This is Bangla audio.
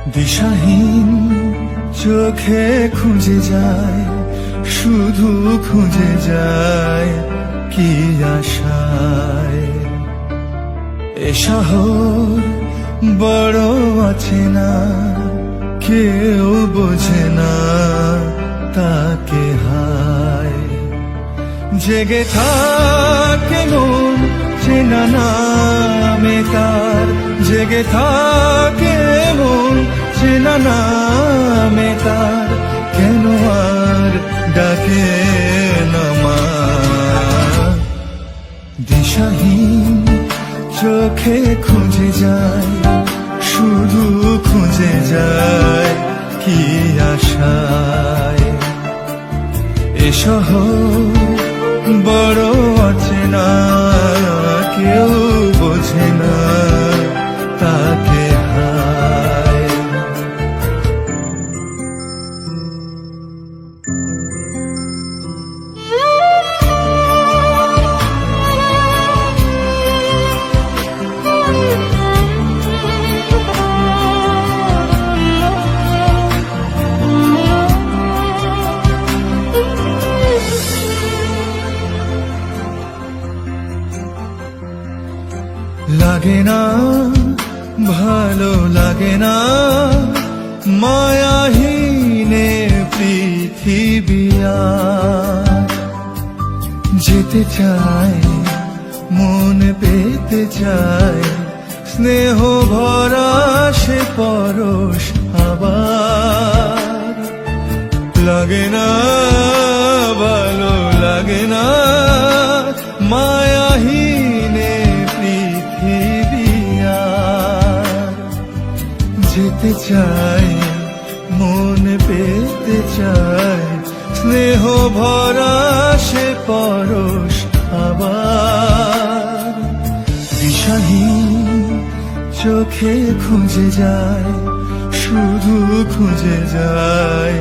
দিশাহীন চোখে খুঁজে যায়, শুধু খুঁজে যায় কি আশায়। এ শহর বড় আছে না, কেউ বোঝে না তাকে হায়। জেগে থাকে মন চেনা নামে তার, জেগে থাকে মন চেনা নামে তার, কেন আর ডাকে না মা। দিশাহীন চোখে খুঁজে যায়, শুধু খুঁজে যায় কি আশায়। এ শহর বড় অচেনা, কেউ বোঝে না তাকে হায়। লাগে না ভালো লাগে না মায়াহীনে পৃথিবী আর। যেতে চায় মন পেতে চায়, স্নেহ ভরা সে পরশ আবার। লাগে না ভালো লাগে না মায়াহীনে পৃথিবী আর। যেতে চায় মন পেতে চায়, স্নেহ ভরা সে পরশ আবার। দিশাহীন চোখে খুঁজে যায়, শুধু খুঁজে যায়